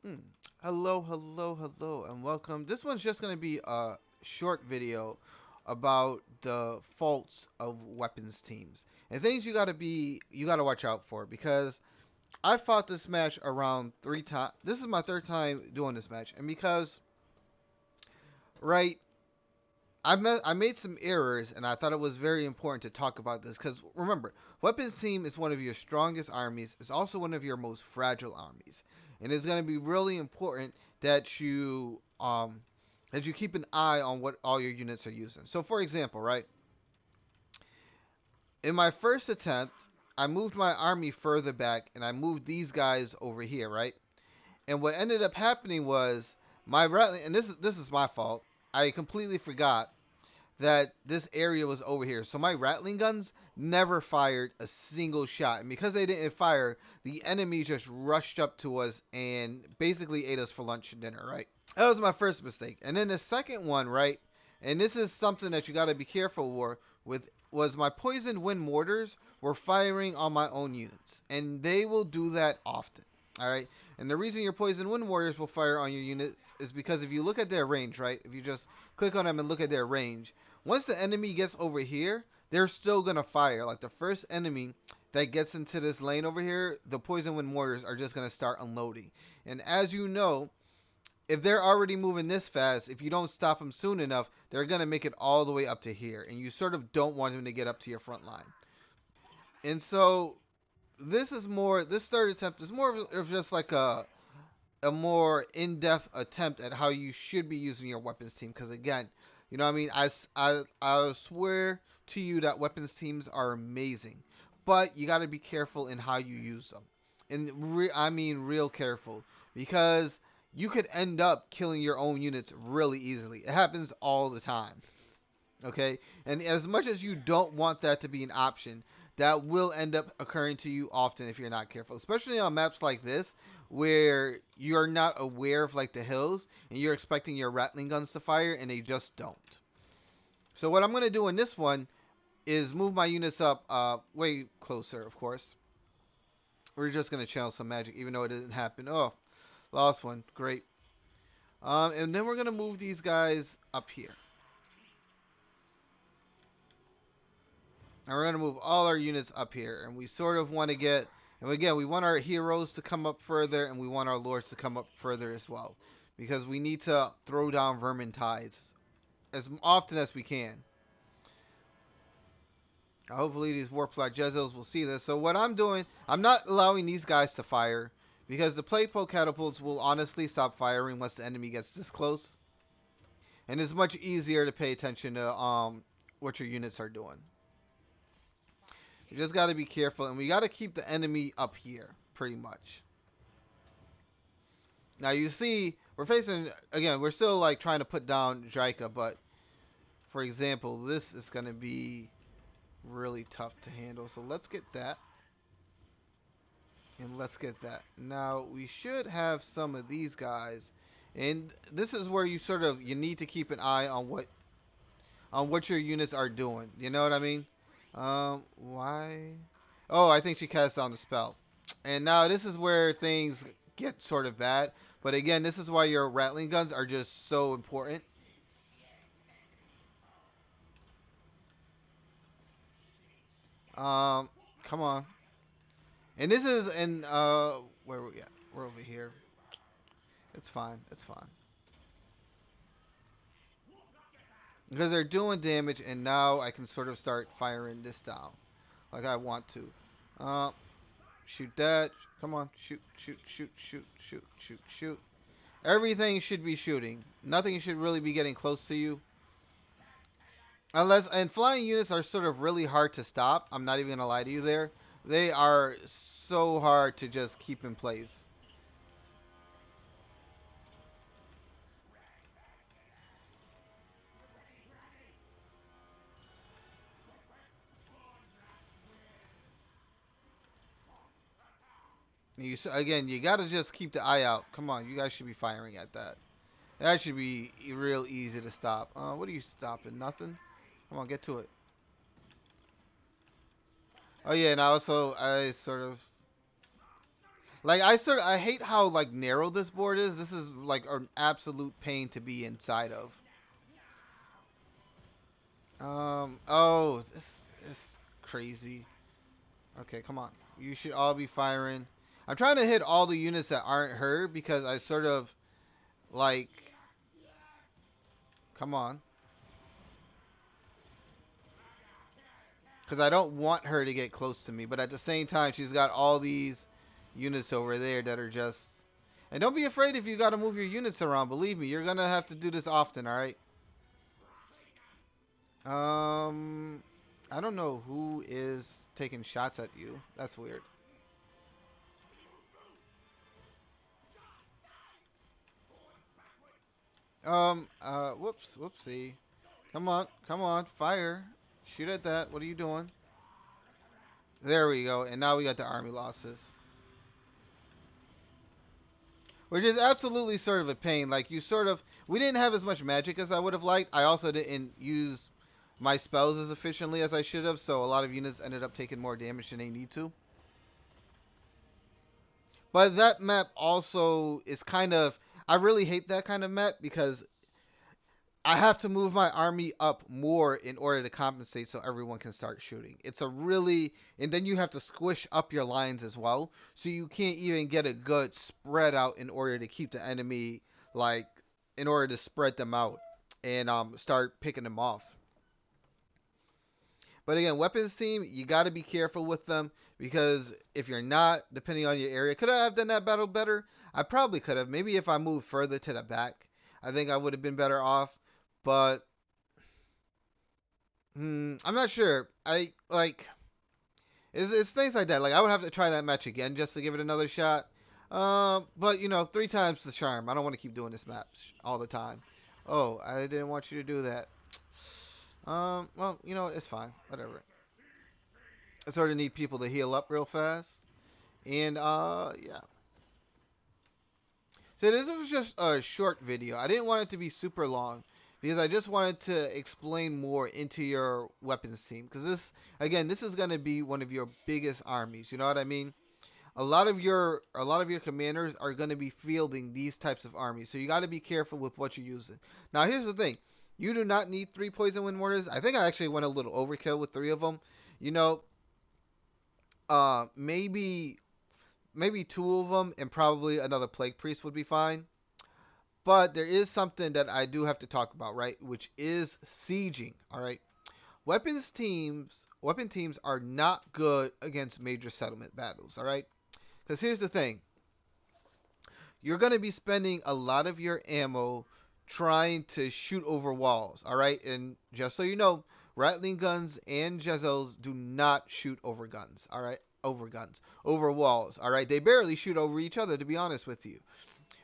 Hmm. Hello, hello, hello, and welcome. This one's just going to be a short video about the faults of weapons teams and things you got to watch out for because I fought this match around 3 times. This is my third time doing this match, and because right, I made some errors, and I thought it was very important to talk about this because remember, weapons team is one of your strongest armies. It's also one of your most fragile armies, and it's going to be really important that you keep an eye on what all your units are using. So, for example, right, in my first attempt, I moved my army further back, and I moved these guys over here, right. And what ended up happening was my rattling, and this is my fault. I completely forgot that this area was over here. So my rattling guns never fired a single shot. And because they didn't fire, the enemy just rushed up to us and basically ate us for lunch and dinner, right? That was my first mistake. And then the second one, right? And this is something that you got to be careful with was my poisoned wind mortars were firing on my own units. And they will do that often. All right. And the reason your poison wind warriors will fire on your units is because if you look at their range, right? If you just click on them and look at their range, once the enemy gets over here, they're still gonna fire. Like the first enemy that gets into this lane over here, the poison wind mortars are just gonna start unloading. And as you know, if they're already moving this fast, if you don't stop them soon enough, they're gonna make it all the way up to here, and you sort of don't want them to get up to your front line. And so this third attempt is more of just like a more in-depth attempt at how you should be using your weapons team. Because again, you know what I mean. I swear to you that weapons teams are amazing, but you got to be careful in how you use them, and I mean real careful because you could end up killing your own units really easily. It happens all the time. Okay, and as much as you don't want that to be an option, that will end up occurring to you often if you're not careful, especially on maps like this where you're not aware of like the hills and you're expecting your rattling guns to fire and they just don't. So what I'm going to do in this one is move my units up way closer. Of course, we're just going to channel some magic even though it didn't happen. Oh, lost one. Great. And then we're going to move these guys up here. And we're going to move all our units up here. And we sort of want to get, and again, we want our heroes to come up further, and we want our lords to come up further as well. Because we need to throw down vermin tides as often as we can. Hopefully these warpfly Jezels will see this. So what I'm doing, I'm not allowing these guys to fire. Because the plate poke catapults will honestly stop firing once the enemy gets this close. And it's much easier to pay attention to what your units are doing. You just got to be careful, and we got to keep the enemy up here, pretty much. Now you see, we're facing again. We're still like trying to put down Jaika, but for example, this is going to be really tough to handle. So let's get that, and let's get that. Now we should have some of these guys, and this is where you need to keep an eye on what your units are doing. You know what I mean? Why? Oh, I think she cast down the spell. And now this is where things get sort of bad. But again, this is why your rattling guns are just so important. Um, Come on. And this is in where we at? We're over here. It's fine. It's fine. Because they're doing damage, and now I can sort of start firing this down like I want to. Uh, Shoot that. Come on. Shoot, shoot, shoot, shoot, shoot, shoot, shoot. Everything should be shooting. Nothing should really be getting close to you. Unless, and flying units are sort of really hard to stop. I'm not even going to lie to you there. They are so hard to just keep in place. Again, you got to just keep the eye out. Come on, you guys should be firing at that. That should be real easy to stop. What are you stopping? Nothing? Come on, get to it. Oh yeah, and I sort of Like I hate how like narrow this board is. This is like an absolute pain to be inside of. Oh, this is crazy. Okay, come on. You should all be firing. I'm trying to hit all the units that aren't her because I sort of like. Come on. Because I don't want her to get close to me, but at the same time, she's got all these units over there that are just. And don't be afraid if you got to move your units around. Believe me, you're gonna have to do this often. All right. Um, I don't know who is taking shots at you. That's weird. Whoopsie. Come on, fire. Shoot at that. What are you doing? There we go. And now we got the army losses. Which is absolutely sort of a pain. Like, we didn't have as much magic as I would have liked. I also didn't use my spells as efficiently as I should have, so a lot of units ended up taking more damage than they need to. But that map also is kind of, I really hate that kind of map because I have to move my army up more in order to compensate so everyone can start shooting. It's a really, and then you have to squish up your lines as well, so you can't even get a good spread out in order to keep the enemy, like, in order to spread them out and start picking them off. But again, weapons team, you got to be careful with them because if you're not, depending on your area, could I have done that battle better? I probably could have. Maybe if I moved further to the back, I think I would have been better off. But I'm not sure. I like it's things like that. Like I would have to try that match again just to give it another shot. But you know, 3 times the charm. I don't want to keep doing this match all the time. Oh, I didn't want you to do that. Well, you know, it's fine. Whatever. I sort of need people to heal up real fast. And yeah. So this was just a short video. I didn't want it to be super long because I just wanted to explain more into your weapons team. Because again, this is going to be one of your biggest armies. You know what I mean? A lot of your commanders are going to be fielding these types of armies. So you got to be careful with what you're using. Now here's the thing. You do not need 3 poison wind mortars. I think I actually went a little overkill with 3 of them. You know, maybe 2 of them and probably another plague priest would be fine. But there is something that I do have to talk about, right? Which is sieging. All right. Weapon teams are not good against major settlement battles. All right. Because here's the thing. You're going to be spending a lot of your ammo trying to shoot over walls. All right. And just so you know, rattling guns and Jezels do not shoot over guns. All right. Over walls. All right. They barely shoot over each other, to be honest with you.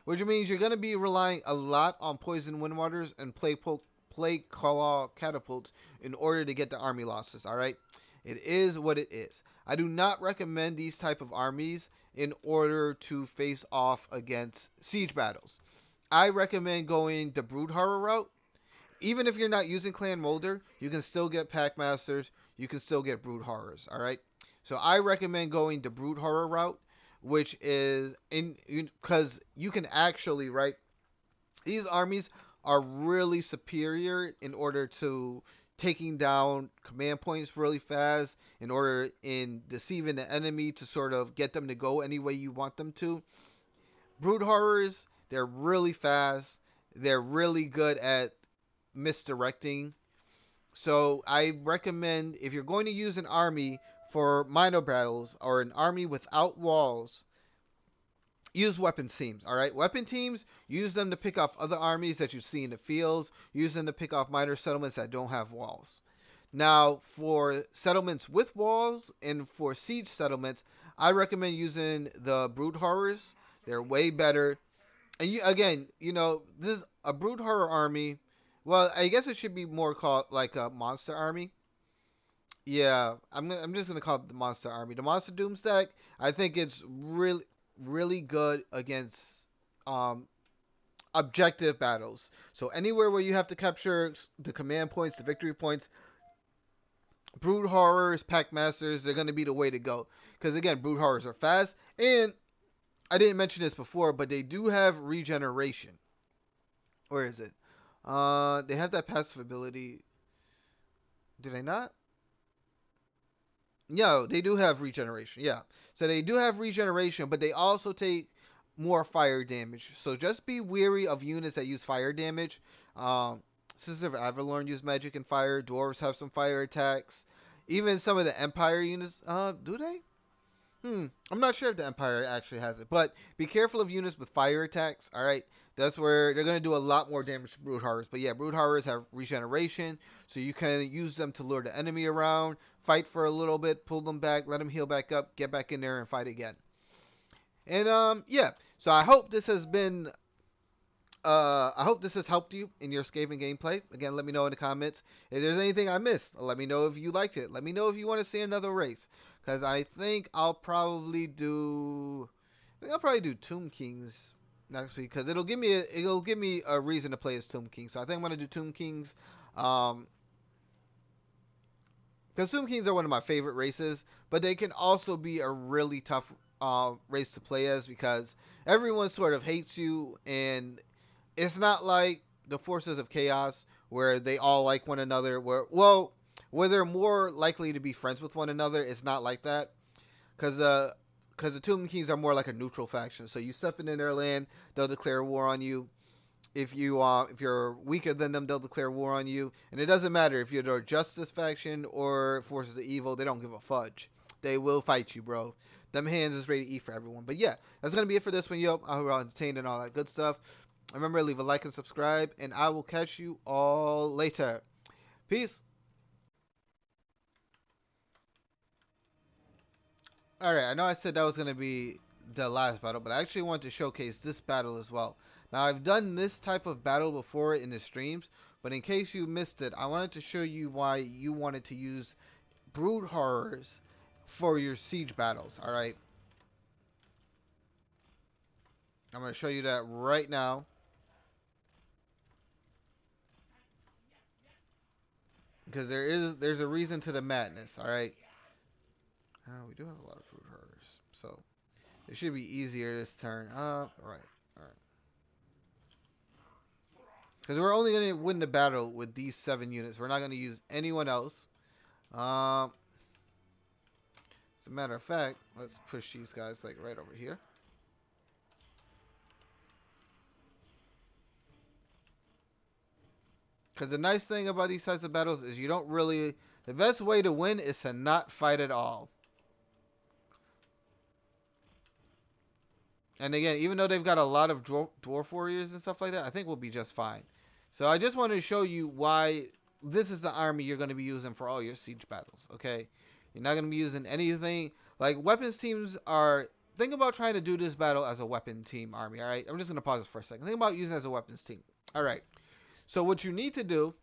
Which means you're going to be relying a lot on poison wind waters and plague claw catapults in order to get the army losses. All right, it is what it is. I do not recommend these type of armies in order to face off against siege battles. I recommend going the brood horror route. Even if you're not using clan molder, you can still get pack masters. You can still get brood horrors. All right, so I recommend going the brood horror route, which is because you can actually, right, these armies are really superior in order to taking down command points really fast, in order in deceiving the enemy to sort of get them to go any way you want them to. Brood horrors, they're really fast, they're really good at misdirecting. So I recommend, if you're going to use an army for minor battles or an army without walls, use weapon teams. All right, weapon teams, use them to pick off other armies that you see in the fields. Use them to pick off minor settlements that don't have walls. Now, for settlements with walls and for siege settlements, I recommend using the brood horrors. They're way better. And again, this a brood horror army. Well, I guess it should be more called like a monster army. Yeah, I'm just gonna call it the monster army. The monster doom stack. I think it's really good against um objective battles. So anywhere where you have to capture the command points, the victory points, brood horrors, pack masters, they're gonna be the way to go. Because again, brood horrors are fast, and I didn't mention this before, but they do have regeneration. Where is it? They have that passive ability. Do they not? No, they do have regeneration. Yeah. So they do have regeneration, but they also take more fire damage. So just be wary of units that use fire damage. Sisters of Avalorn use magic and fire. Dwarves have some fire attacks. Even some of the Empire units, do they? I'm not sure if the Empire actually has it, but be careful of units with fire attacks. All right, that's where they're gonna do a lot more damage to brood horrors. But yeah, brood horrors have regeneration, so you can use them to lure the enemy around, fight for a little bit, pull them back, let them heal back up, get back in there and fight again. And yeah. So I hope this has helped you in your Skaven gameplay. Again, let me know in the comments if there's anything I missed. Let me know if you liked it. Let me know if you want to see another race, because I think I'll probably do. Tomb Kings next week, because it'll give me a reason to play as Tomb King. So I think I'm gonna do Tomb Kings, um, because Tomb Kings are one of my favorite races, but they can also be a really tough race to play as, because everyone sort of hates you, and it's not like the forces of chaos where they all like one another. Where they're more likely to be friends with one another. It's not like that, because the Tomb Kings are more like a neutral faction. So you step into their land, they'll declare war on you. If you're weaker than them, they'll declare war on you. And it doesn't matter if you're the Justice faction or Forces of Evil. They don't give a fudge. They will fight you, bro. Them hands is ready to eat for everyone. But yeah, that's gonna be it for this one, yo. I hope you're all entertained and all that good stuff. Remember, leave a like and subscribe, and I will catch you all later. Peace. Alright, I know I said that was going to be the last battle, but I actually want to showcase this battle as well. Now, I've done this type of battle before in the streams, but in case you missed it, I wanted to show you why you wanted to use Brood Horrors for your siege battles, alright? I'm going to show you that right now, because there's a reason to the madness, alright? We do have a lot of Brood Horrors, so it should be easier this turn. Alright, alright. Because we're only going to win the battle with these 7 units. We're not going to use anyone else. As a matter of fact, let's push these guys like right over here. Because the nice thing about these types of battles is you don't really... The best way to win is to not fight at all. And again, even though they've got a lot of dwarf warriors and stuff like that, I think we'll be just fine. So I just wanted to show you why this is the army you're going to be using for all your siege battles, okay? You're not going to be using anything... Like, weapons teams are... Think about trying to do this battle as a weapon team army, alright? I'm just going to pause this for a second. Think about using it as a weapons team. Alright. So what you need to do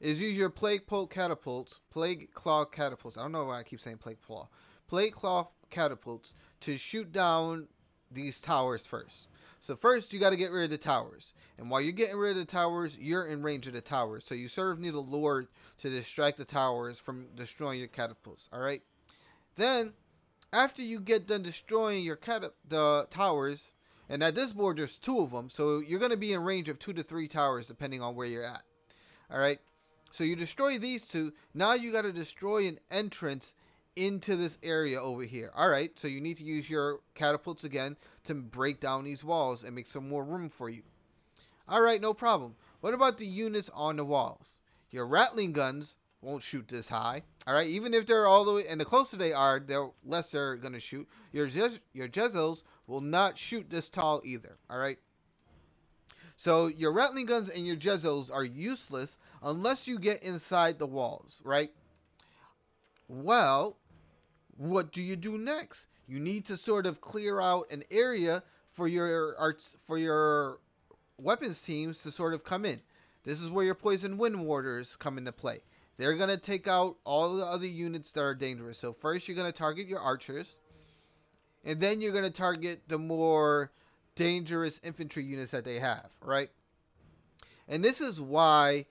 is use your Plague Claw catapults. I don't know why I keep saying Plague Claw. Plague Claw catapults to shoot down these towers first. So first, you got to get rid of the towers. And while you're getting rid of the towers, you're in range of the towers. So you sort of need a lure to distract the towers from destroying your catapults. Alright? Then, after you get done destroying the towers, and at this board there's 2 of them, so you're going to be in range of 2 to 3 towers depending on where you're at. Alright? So you destroy these 2. Now you got to destroy an entrance into this area over here. Alright, so you need to use your catapults again to break down these walls and make some more room for you. Alright, no problem. What about the units on the walls? Your rattling guns won't shoot this high. Alright, even if they're all the way, and the closer they are, the less they're going to shoot. Your Jezels will not shoot this tall either. Alright? So your rattling guns and your Jezels are useless unless you get inside the walls, right? Well, what do you do next? You need to sort of clear out an area for your weapons teams to sort of come in. This is where your Poison Wind Warders come into play. They're going to take out all the other units that are dangerous. So first you're going to target your archers, and then you're going to target the more dangerous infantry units that they have, right? And this is why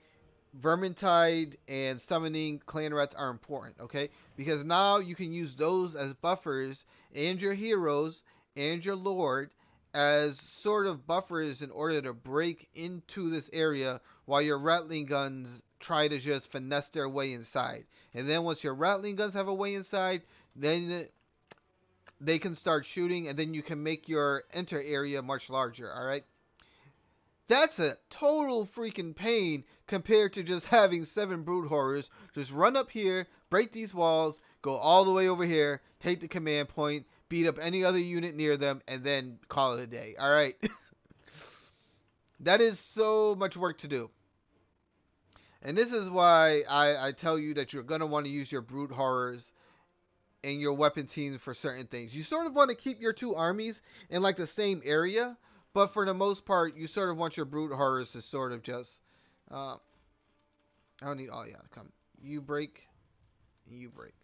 Vermintide and summoning clan rats are important, okay? Because now you can use those as buffers and your heroes and your lord as sort of buffers in order to break into this area while your rattling guns try to just finesse their way inside. And then once your rattling guns have a way inside, then they can start shooting, and then you can make your enter area much larger, alright? That's a total freaking pain compared to just having 7 brood horrors just run up here, break these walls, go all the way over here, take the command point, beat up any other unit near them, and then call it a day. Alright? That is so much work to do. And this is why I tell you that you're going to want to use your brood horrors and your weapon teams for certain things. You sort of want to keep your 2 armies in like the same area, but for the most part, you sort of want your brood horrors to sort of just. I don't need all y'all to come. You break, you break,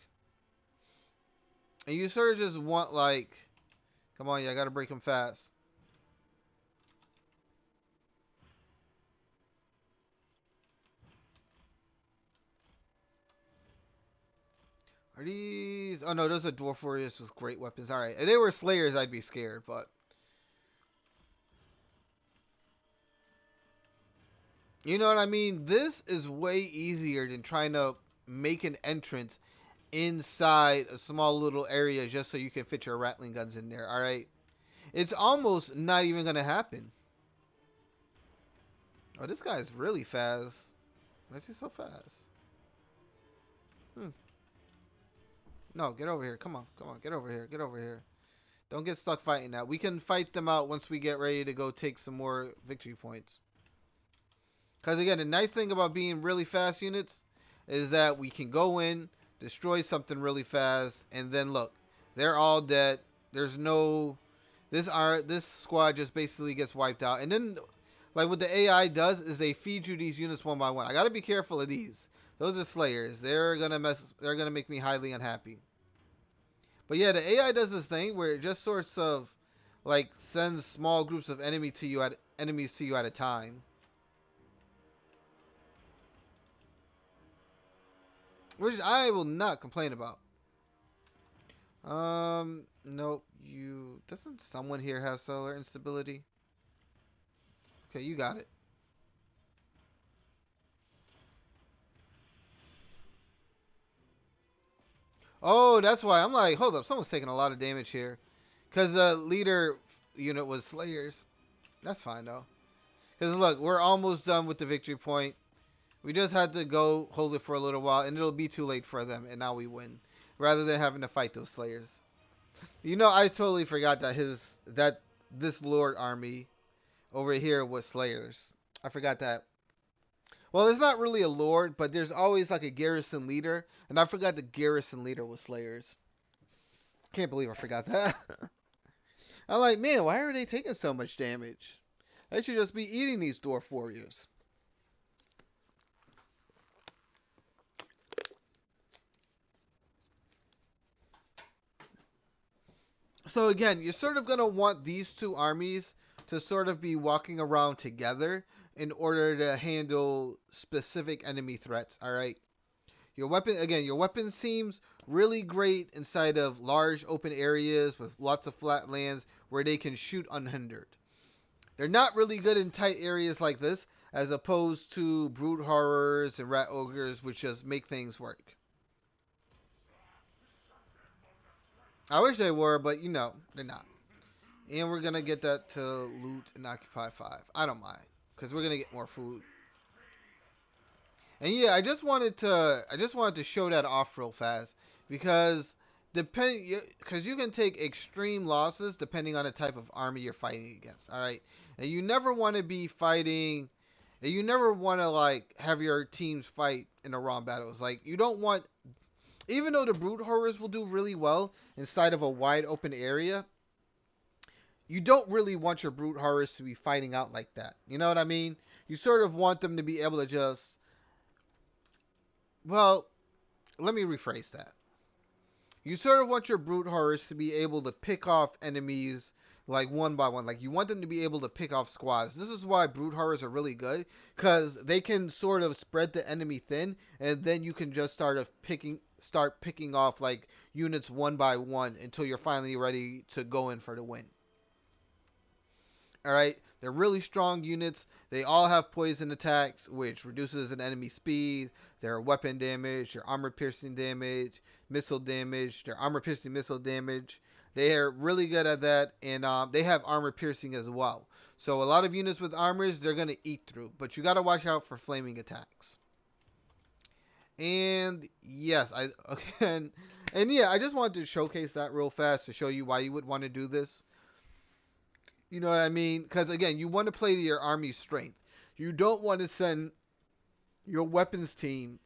and you sort of just want like, come on, yeah, I gotta break them fast. Are these? Oh no, those are dwarf warriors with great weapons. All right, if they were slayers, I'd be scared, but. You know what I mean? This is way easier than trying to make an entrance inside a small little area just so you can fit your rattling guns in there, alright? It's almost not even going to happen. Oh, this guy's really fast. Why is he so fast? No, get over here. Come on, come on. Get over here. Get over here. Don't get stuck fighting that. We can fight them out once we get ready to go take some more victory points. Because again, the nice thing about being really fast units is that we can go in, destroy something really fast, and then look, they're all dead. There's no, this squad just basically gets wiped out. And then, like what the AI does is they feed you these units one by one. I gotta be careful of these. Those are slayers. They're gonna make me highly unhappy. But yeah, the AI does this thing where it just sorts of like sends small groups of enemies to you at a time. Which I will not complain about. Nope. Doesn't someone here have solar instability? Okay, you got it. Oh, that's why I'm like, hold up, someone's taking a lot of damage here, because the leader unit was slayers. That's fine though. Because look, we're almost done with the victory point. We just had to go hold it for a little while, and it'll be too late for them, and now we win, rather than having to fight those slayers. You know, I totally forgot that this Lord army over here was slayers. I forgot that. Well, there's not really a Lord, but there's always like a garrison leader, and I forgot the garrison leader was slayers. Can't believe I forgot that. I'm like, man, why are they taking so much damage? They should just be eating these dwarf warriors. So again, you're sort of going to want these 2 armies to sort of be walking around together in order to handle specific enemy threats, alright? Your weapon seems really great inside of large open areas with lots of flat lands where they can shoot unhindered. They're not really good in tight areas like this, as opposed to brood horrors and rat ogres, which just make things work. I wish they were, but you know, they're not. And we're gonna get that to loot and occupy 5. I don't mind, because we're gonna get more food. And yeah, I just wanted to show that off real fast, because you can take extreme losses depending on the type of army you're fighting against. All right, and you never want to be fighting. And you never want to like have your teams fight in the wrong battles. Like you don't want, even though the brood horrors will do really well inside of a wide open area, you don't really want your brood horrors to be fighting out like that. You know what I mean? You sort of want them to be able to just, well, let me rephrase that. You sort of want your brood horrors to be able to pick off enemies like one by one. Like you want them to be able to pick off squads. This is why brood horrors are really good, because they can sort of spread the enemy thin, and then you can just start picking off like units one by one until you're finally ready to go in for the win. All right, they're really strong units. They all have poison attacks, which reduces an enemy speed, their weapon damage, their armor piercing damage, missile damage, their armor piercing missile damage. They are really good at that, and they have armor piercing as well. So a lot of units with armors, they're gonna eat through, but you gotta watch out for flaming attacks. And yes, I again, and yeah, I just wanted to showcase that real fast to show you why you would want to do this. You know what I mean? Because again, you want to play to your army's strength. You don't want to send your weapons team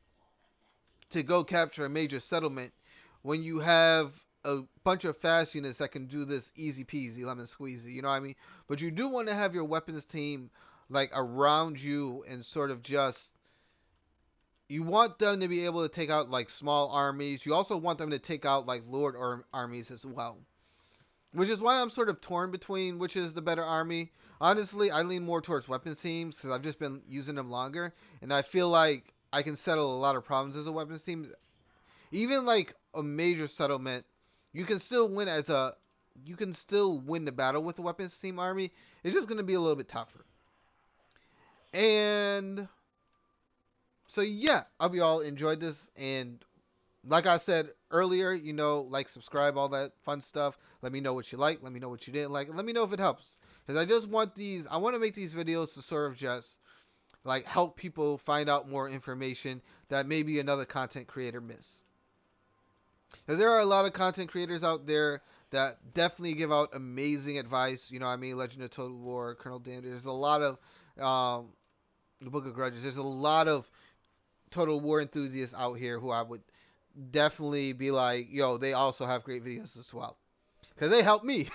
to go capture a major settlement when you have a bunch of fast units that can do this easy peasy lemon squeezy. You know what I mean? But you do want to have your weapons team like around you and sort of just you want them to be able to take out like small armies. You also want them to take out like lord or armies as well. Which is why I'm sort of torn between which is the better army. Honestly, I lean more towards weapons teams because I've just been using them longer, and I feel like I can settle a lot of problems as a weapons team. Even like a major settlement, you can still win you can still win the battle with the weapons team army. It's just going to be a little bit tougher. And so yeah, I hope you all enjoyed this, and like I said earlier, like, subscribe, all that fun stuff. Let me know what you like. Let me know what you didn't like. And let me know if it helps. Because I want to make these videos to sort of just, like, help people find out more information that maybe another content creator miss. Because there are a lot of content creators out there that definitely give out amazing advice. You know what I mean? Legend of Total War, Colonel Dan. There's a lot of, the Book of Grudges. There's a lot of Total War enthusiasts out here who I would definitely be like, yo, they also have great videos as well. Because they help me.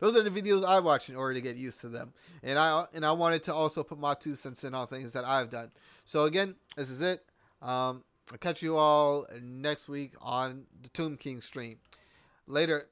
Those are the videos I watch in order to get used to them. And I wanted to also put my 2 cents in on things that I've done. So again, this is it. I'll catch you all next week on the Tomb King stream. Later.